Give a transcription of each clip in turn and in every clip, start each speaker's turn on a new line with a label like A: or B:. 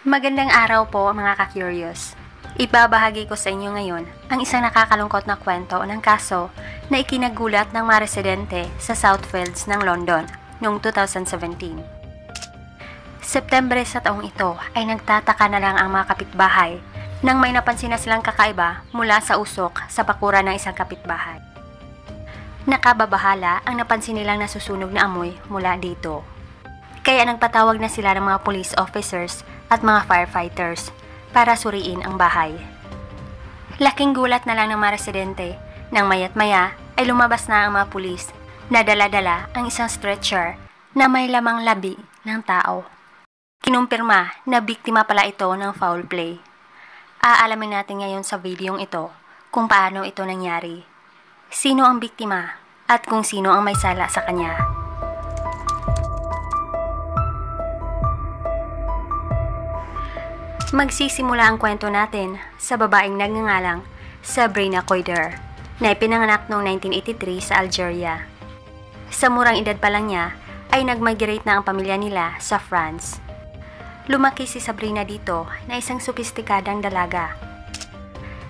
A: Magandang araw po mga ka-curious. Ibabahagi ko sa inyo ngayon ang isang nakakalungkot na kwento ng kaso na ikinagulat ng mga residente sa Southfields ng London noong 2017. September sa taong ito ay nagtataka na lang ang mga kapitbahay nang may napansin na silang kakaiba mula sa usok sa bakuran ng isang kapitbahay. Nakababahala ang napansin nilang nasusunog na amoy mula dito. Kaya nagpatawag na sila ng mga police officers at mga firefighters para suriin ang bahay. Laking gulat na lang ng mga residente nang maya't maya ay lumabas na ang mga pulis na dala-dala ang isang stretcher na may lamang labi ng tao. Kinumpirma na biktima pala ito ng foul play. Aalamin natin ngayon sa videong ito kung paano ito nangyari, sino ang biktima at kung sino ang may sala sa kanya. Magsisimula ang kwento natin sa babaeng nagngangalang Sabrina Koider na ipinanganak noong 1983 sa Algeria. Sa murang edad pa lang niya ay nag-migrate na ang pamilya nila sa France. Lumaki si Sabrina dito na isang sopistikadang dalaga.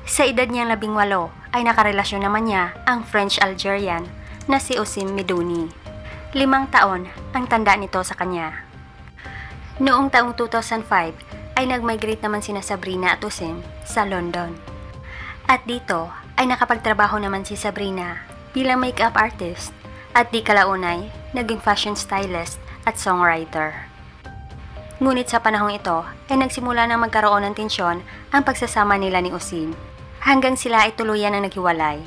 A: Sa edad niyang 18 ay nakarelasyon naman niya ang French-Algerian na si Osim Medouni. 5 taon ang tanda nito sa kanya. Noong taong 2005 ay nag-migrate naman sina Sabrina at Osim sa London. At dito ay nakapagtrabaho naman si Sabrina bilang makeup artist at di kalaunay naging fashion stylist at songwriter. Ngunit sa panahong ito ay nagsimula na magkaroon ng tensyon ang pagsasama nila ni Osim hanggang sila ay tuluyan ang naghiwalay.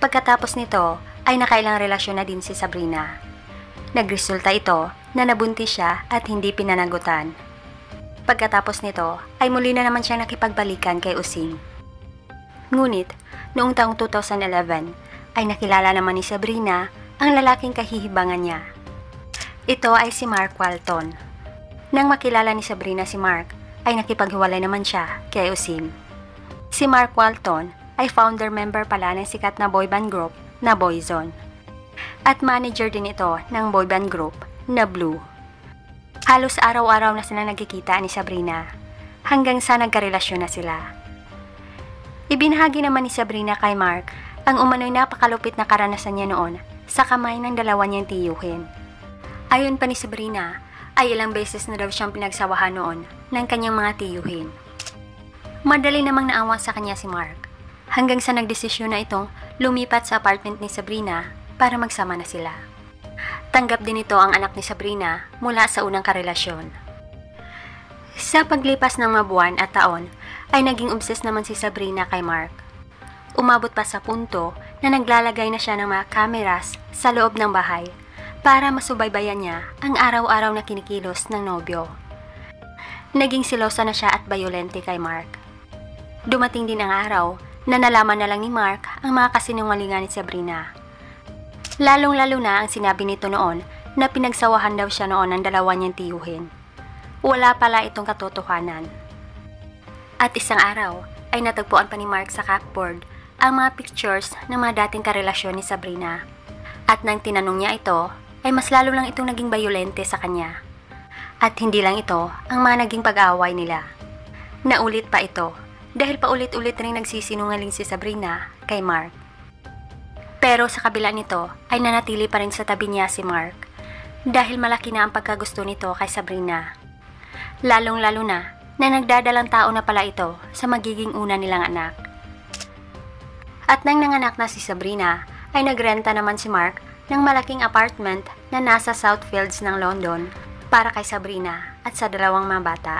A: Pagkatapos nito ay nakailang relasyon na din si Sabrina. Nagresulta ito na nabuntis siya at hindi pinanagutan. Pagkatapos nito ay muli na naman siyang nakipagbalikan kay Osim. Ngunit noong taong 2011 ay nakilala naman ni Sabrina ang lalaking kahihibangan niya. Ito ay si Mark Walton. Nang makilala ni Sabrina si Mark ay nakipaghiwalay naman siya kay Osim. Si Mark Walton ay founder member pala ng sikat na boyband group na Boyzone. At manager din ito ng boyband group na Blue. Halos araw-araw na sila nagkikita ni Sabrina hanggang sa nagkarelasyon na sila. Ibinahagi naman ni Sabrina kay Mark ang umano'y napakalupit na karanasan niya noon sa kamay ng dalawa niyang tiyuhin. Ayon pa ni Sabrina ay ilang beses na daw siyang pinagsawahan noon ng kanyang mga tiyuhin. Madali namang naawa sa kanya si Mark hanggang sa nagdesisyon na itong lumipat sa apartment ni Sabrina para magsama na sila. Tanggap din ito ang anak ni Sabrina mula sa unang karelasyon. Sa paglipas ng mga buwan at taon, ay naging obsessed naman si Sabrina kay Mark. Umabot pa sa punto na naglalagay na siya ng mga kameras sa loob ng bahay para masubaybayan niya ang araw-araw na kinikilos ng nobyo. Naging silosa na siya at bayolente kay Mark. Dumating din ang araw na nalaman na lang ni Mark ang mga kasinungalingan ni Sabrina. Lalong-lalo na ang sinabi nito noon na pinagsawahan daw siya noon ng dalawa niyang tiyuhin. Wala pala itong katotohanan. At isang araw ay natagpuan pa ni Mark sa cupboard ang mga pictures ng mga dating karelasyon ni Sabrina. At nang tinanong niya ito, ay mas lalo lang itong naging bayolente sa kanya. At hindi lang ito ang mga naging pag-aaway nila. Naulit pa ito dahil paulit-ulit ring nagsisinungaling si Sabrina kay Mark. Pero sa kabila nito ay nanatili pa rin sa tabi niya si Mark dahil malaki na ang pagkagusto nito kay Sabrina. Lalong-lalo na nagdadalang tao na pala ito sa magiging una nilang anak. At nang nanganak na si Sabrina ay nagrenta naman si Mark ng malaking apartment na nasa Southfields ng London para kay Sabrina at sa dalawang mga bata.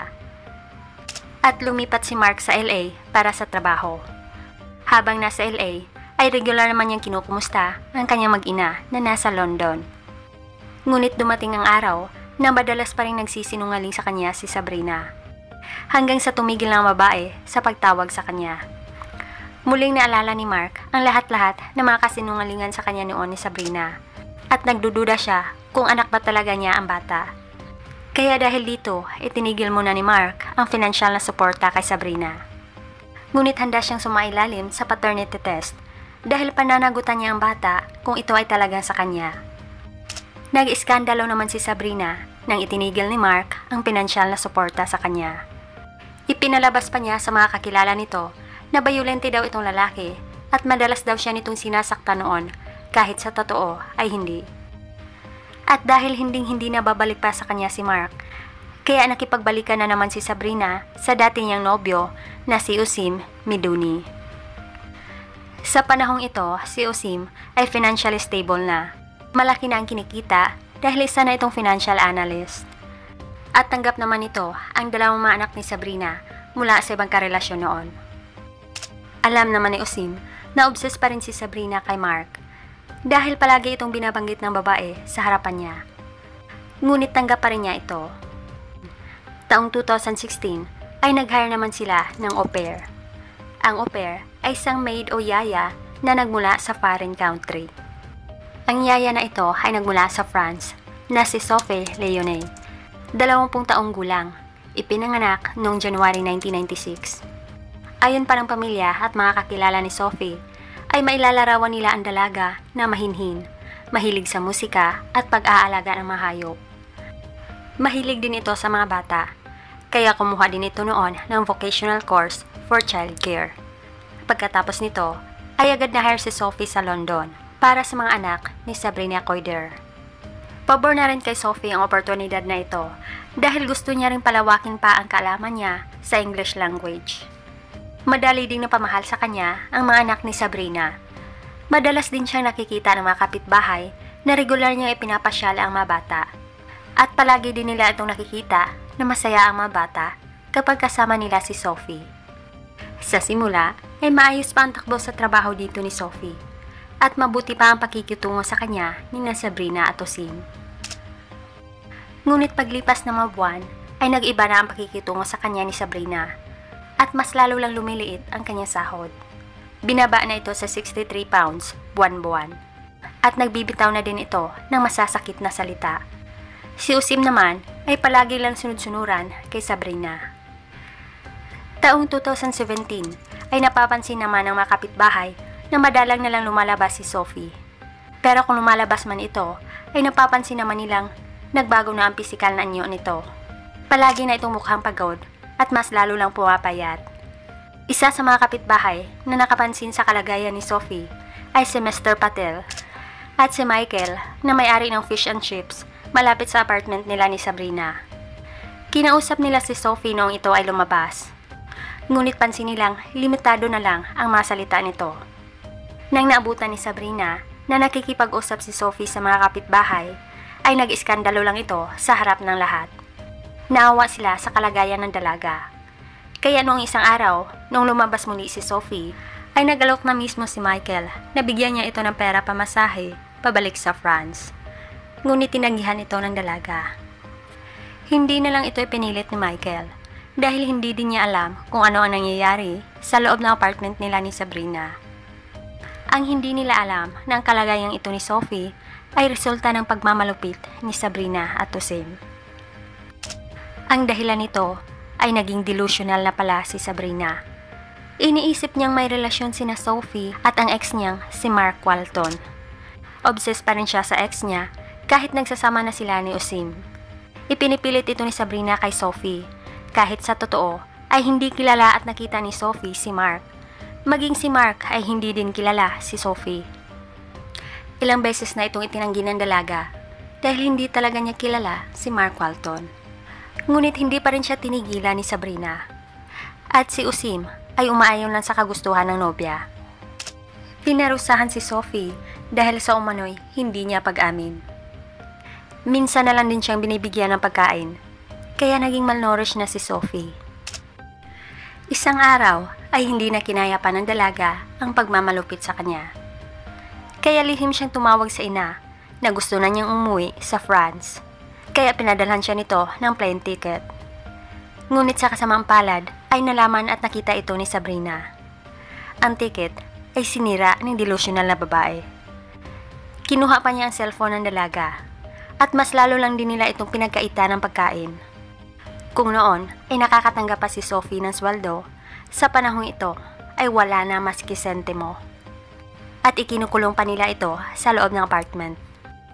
A: At lumipat si Mark sa LA para sa trabaho. Habang nasa LA, ay regular naman niyang kinukumusta ang kanyang mag-ina na nasa London. Ngunit dumating ang araw na madalas pa rin nagsisinungaling sa kanya si Sabrina. Hanggang sa tumigil ng babae sa pagtawag sa kanya. Muling naalala ni Mark ang lahat-lahat ng mga kasinungalingan sa kanya noon ni Sabrina. At nagdududa siya kung anak ba talaga niya ang bata. Kaya dahil dito, itinigil muna ni Mark ang financial na suporta kay Sabrina. Ngunit handa siyang sumailalim sa paternity test dahil pananagutan niya ang bata kung ito ay talagang sa kanya. Nag-iskandalo naman si Sabrina nang itinigil ni Mark ang pinansyal na suporta sa kanya. Ipinalabas pa niya sa mga kakilala nito na bayolente daw itong lalaki at madalas daw siya nitong sinasaktan noon kahit sa totoo ay hindi. At dahil hindi na babalik pa sa kanya si Mark, kaya nakipagbalikan na naman si Sabrina sa dati niyang nobyo na si Osim Miduni. Sa panahong ito, si Osim ay financially stable na. Malaki na ang kinikita dahil isa na itong financial analyst. At tanggap naman ito ang dalawang mga anak ni Sabrina mula sa ibang karelasyon noon. Alam naman ni Osim na obsessed pa rin si Sabrina kay Mark dahil palagi itong binabanggit ng babae sa harapan niya. Ngunit tanggap pa rin niya ito. Taong 2016 ay nag-hire naman sila ng au pair. Ang au pair ay isang maid o yaya na nagmula sa foreign country. Ang yaya na ito ay nagmula sa France na si Sophie Leone, 20 taong gulang, ipinanganak noong January 1996. Ayon pa ng pamilya at mga kakilala ni Sophie, ay mailalarawan nila ang dalaga na mahinhin, mahilig sa musika at pag-aalaga ng mga hayop. Mahilig din ito sa mga bata, kaya kumuha din ito noon ng vocational course for childcare. Pagkatapos nito, ay agad na-hire si Sophie sa London para sa mga anak ni Sabrina Koider. Pabor na rin kay Sophie ang oportunidad na ito dahil gusto niya rin palawakin pa ang kaalaman niya sa English language. Madali ding napamahal sa kanya ang mga anak ni Sabrina. Madalas din siyang nakikita ng mga kapitbahay na regular niyang ipinapasyal ang mga bata. At palagi din nila itong nakikita na masaya ang mga bata kapag kasama nila si Sophie. Sa simula ay maayos pa ang takbo sa trabaho dito ni Sophie at mabuti pa ang pakikitungo sa kanya ni Sabrina at Osim. Ngunit paglipas ng mga buwan ay nag-iba na ang pakikitungo sa kanya ni Sabrina at mas lalo lang lumiliit ang kanyang sahod. Binaba na ito sa 63 pounds buwan-buwan at nagbibitaw na din ito ng masasakit na salita. Si Osim naman ay palagi lang sunod-sunuran kay Sabrina. Taong 2017 ay napapansin naman ng mga kapitbahay na madalang na lang lumalabas si Sophie. Pero kung lumalabas man ito, ay napapansin naman nilang nagbago na ang pisikal na anyo nito. Palagi na itong mukhang pagod at mas lalo lang pumapayat. Isa sa mga kapitbahay na nakapansin sa kalagayan ni Sophie ay si Mr. Patel at si Michael na may-ari ng fish and chips malapit sa apartment nila ni Sabrina. Kinausap nila si Sophie noong ito ay lumabas. Ngunit pansin nilang limitado na lang ang mga salita nito. Nang naabutan ni Sabrina na nakikipag-usap si Sophie sa mga kapitbahay, ay nag-iskandalo lang ito sa harap ng lahat. Naawa sila sa kalagayan ng dalaga. Kaya noong isang araw, noong lumabas muli si Sophie, ay nagalok na mismo si Michael na bigyan niya ito ng pera pamasahe pabalik sa France. Ngunit tinanggihan ito ng dalaga. Hindi na lang ito ipinilit ni Michael dahil hindi din niya alam kung ano ang nangyayari sa loob ng apartment nila ni Sabrina. Ang hindi nila alam na ang kalagayang ito ni Sophie ay resulta ng pagmamalupit ni Sabrina at Osim. Ang dahilan nito ay naging delusional na pala si Sabrina. Iniisip niyang may relasyon sina Sophie at ang ex niyang si Mark Walton. Obsessed pa rin siya sa ex niya kahit nagsasama na sila ni Osim. Ipinipilit ito ni Sabrina kay Sophie kahit sa totoo ay hindi kilala at nakita ni Sophie si Mark. Maging si Mark ay hindi din kilala si Sophie. Ilang beses na itong itinanggi ng dalaga dahil hindi talaga niya kilala si Mark Walton. Ngunit hindi pa rin siya tinigilan ni Sabrina. At si Osim ay umaayon lang sa kagustuhan ng nobya. Pinarusahan si Sophie dahil sa umano'y hindi niya pag-amin. Minsan na lang din siyang binibigyan ng pagkain, kaya naging malnourished na si Sophie. Isang araw ay hindi na kinaya pa ng dalaga ang pagmamalupit sa kanya. Kaya lihim siyang tumawag sa ina na gusto na niyang umuwi sa France, kaya pinadalhan siya nito ng plane ticket. Ngunit sa kasamang palad ay nalaman at nakita ito ni Sabrina. Ang ticket ay sinira ng delusional na babae. Kinuha pa niya ang cellphone ng dalaga at mas lalo lang din nila itong pinagkaita ng pagkain. Kung noon ay nakakatanggap pa si Sophie ng sweldo, sa panahong ito ay wala na maski sentimo. At ikinukulong pa nila ito sa loob ng apartment.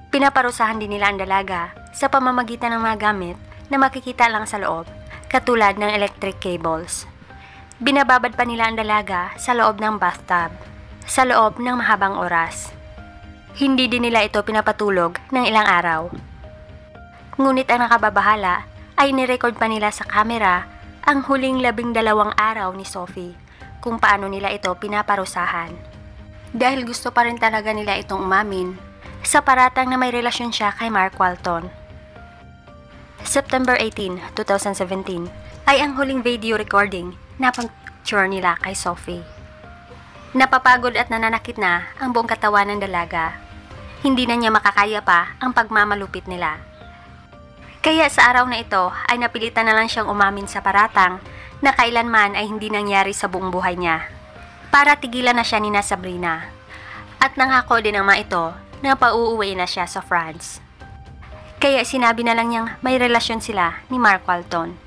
A: Pinaparusahan din nila ang dalaga sa pamamagitan ng mga gamit na makikita lang sa loob, katulad ng electric cables. Binababad pa nila ang dalaga sa loob ng bathtub, sa loob ng mahabang oras. Hindi din nila ito pinapatulog ng ilang araw. Ngunit ang nakababahala ay nirecord pa nila sa kamera ang huling 12 araw ni Sophie, kung paano nila ito pinaparusahan. Dahil gusto pa rin talaga nila itong umamin sa paratang na may relasyon siya kay Mark Walton. September 18, 2017 ay ang huling video recording na pag-picture nila kay Sophie. Napapagod at nananakit na ang buong katawan ng dalaga. Hindi na niya makakaya pa ang pagmamalupit nila. Kaya sa araw na ito ay napilitan na lang siyang umamin sa paratang na kailanman ay hindi nangyari sa buong buhay niya, para tigilan na siya ni Sabrina. At nangako din ang mga ito na pauuwi na siya sa France. Kaya sinabi na lang niyang may relasyon sila ni Mark Walton.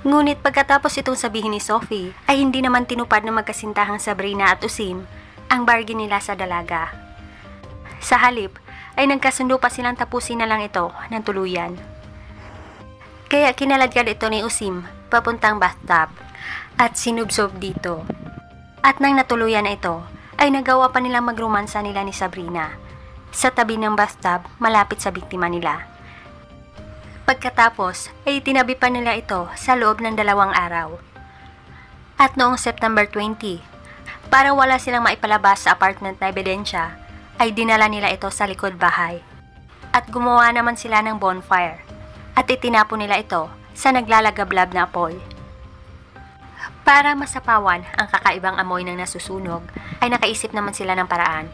A: Ngunit pagkatapos itong sabihin ni Sophie ay hindi naman tinupad ng magkasintahang Sabrina at Usim ang bargain nila sa dalaga. Sa halip ay nagkasundo pa silang tapusin na lang ito ng tuluyan. Kaya kinaladkad ito ni Usim papuntang bathtub at sinubsob dito. At nang natuluyan na ito, ay nagawa pa nilang magromansa nila ni Sabrina sa tabi ng bathtub malapit sa biktima nila. Pagkatapos ay tinabi pa nila ito sa loob ng 2 araw. At noong September 20, para wala silang maipalabas sa apartment na ebidensya, ay dinala nila ito sa likod bahay. At gumawa naman sila ng bonfire at itinapon nila ito sa naglalagablab na apoy. Para masapawan ang kakaibang amoy ng nasusunog, ay nakaisip naman sila ng paraan.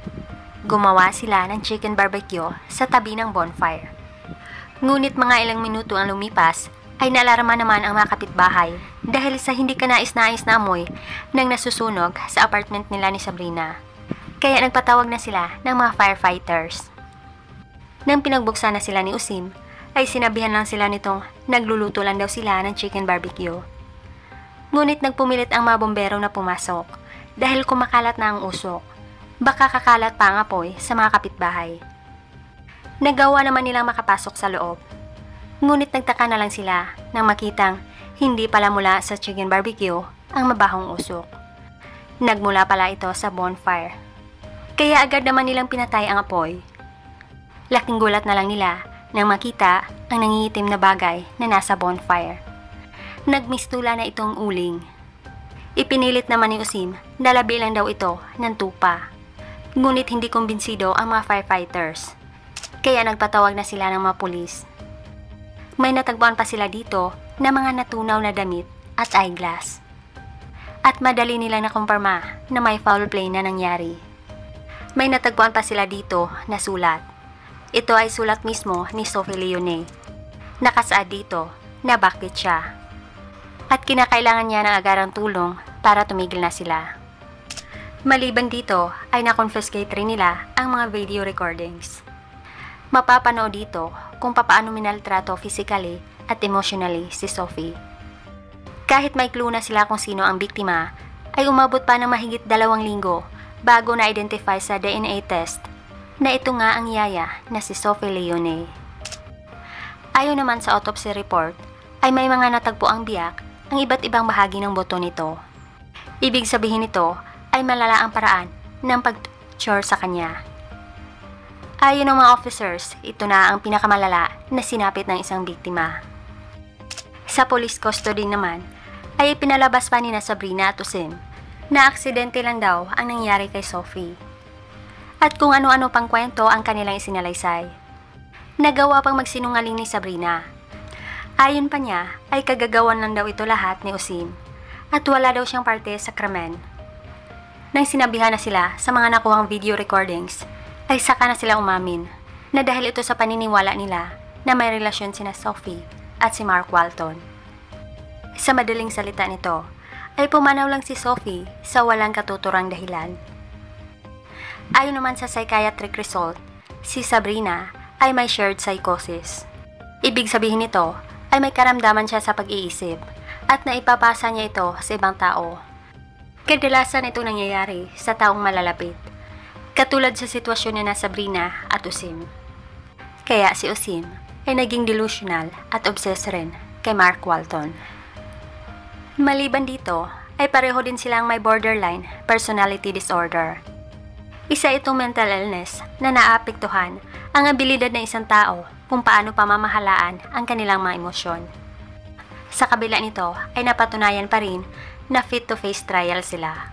A: Gumawa sila ng chicken barbecue sa tabi ng bonfire. Ngunit mga ilang minuto ang lumipas, ay naalarma naman ang mga kapitbahay dahil sa hindi kanais-nais na amoy ng nasusunog sa apartment nila ni Sabrina. Kaya nagpatawag na sila ng mga firefighters. Nang pinagbuksan na sila ni Usim, ay sinabihan lang sila nitong nagluluto lang daw sila ng chicken barbecue. Ngunit nagpumilit ang mga bombero na pumasok dahil kumakalat na ang usok. Baka kakalat pa ang apoy sa mga kapitbahay. Nagawa naman nilang makapasok sa loob. Ngunit nagtaka na lang sila nang makitang hindi pala mula sa chicken barbecue ang mabahong usok. Nagmula pala ito sa bonfire. Kaya agad naman nilang pinatay ang apoy. Laking gulat na lang nila nang makita ang nangingitim na bagay na nasa bonfire. Nagmistula na itong uling. Ipinilit naman ni Usim na labi lang daw ito ng tupa. Ngunit hindi kumbinsido ang mga firefighters. Kaya nagpatawag na sila ng mga pulis. May natagpuan pa sila dito na mga natunaw na damit at eyeglass. At madali nilang nakumpirma na may foul play na nangyari. May natagpuan pa sila dito na sulat. Ito ay sulat mismo ni Sophie Leone. Nakasaad dito na bakit siya. At kinakailangan niya ng agarang tulong para tumigil na sila. Maliban dito ay na-confiscate rin nila ang mga video recordings. Mapapanood dito kung papaano minaltrato physically at emotionally si Sophie. Kahit may clue na sila kung sino ang biktima, ay umabot pa ng mahigit 2 linggo bago na-identify sa DNA test na ito nga ang yaya na si Sophie Leone. Ayon naman sa autopsy report, ay may mga natagpuang biyak ang iba't ibang bahagi ng buto nito. Ibig sabihin nito ay malala ang paraan ng pag-torture sa kanya. Ayon ng mga officers, ito na ang pinakamalala na sinapit ng isang biktima. Sa police custody naman, ay pinalabas pa ni Sabrina at Usim na aksidente lang daw ang nangyari kay Sophie. At kung ano-ano pang kwento ang kanilang isinalaysay. Nagawa pang magsinungaling ni Sabrina. Ayon pa niya ay kagagawan lang daw ito lahat ni Usim at wala daw siyang parte sa krimen. Nang sinabihan na sila sa mga nakuhang video recordings, ay saka na sila umamin na dahil ito sa paniniwala nila na may relasyon sina Sophie at si Mark Walton. Sa madaling salita nito, ay pumanaw lang si Sophie sa walang katuturang dahilan. Ayon naman sa psychiatric result, si Sabrina ay may shared psychosis. Ibig sabihin nito ay may karamdaman siya sa pag-iisip at naipapasa niya ito sa ibang tao. Kadalasan ito nangyayari sa taong malalapit, katulad sa sitwasyon ni Sabrina at Usim. Kaya si Usim ay naging delusional at obsessed rin kay Mark Walton. Maliban dito, ay pareho din silang may borderline personality disorder. Isa itong mental illness na naapektuhan ang abilidad ng isang tao kung paano pamamahalaan ang kanilang mga emosyon. Sa kabila nito ay napatunayan pa rin na fit to face trial sila.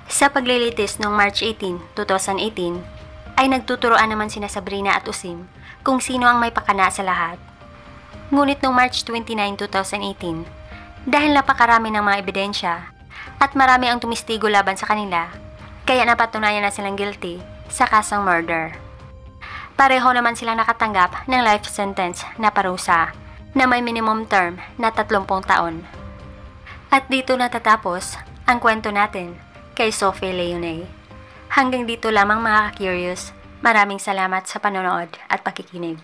A: Sa paglilitis noong March 18, 2018, ay nagtuturoan naman sina Sabrina at Usim kung sino ang may pakana sa lahat. Ngunit noong March 29, 2018, dahil napakarami ng mga ebidensya at marami ang tumistigo laban sa kanila, kaya napatunayan na silang guilty sa kasong murder. Pareho naman silang nakatanggap ng life sentence na parusa na may minimum term na 30 taon. At dito natatapos ang kwento natin kay Sophie Leone. Hanggang dito lamang mga ka-curious. Maraming salamat sa panonood at pakikinig.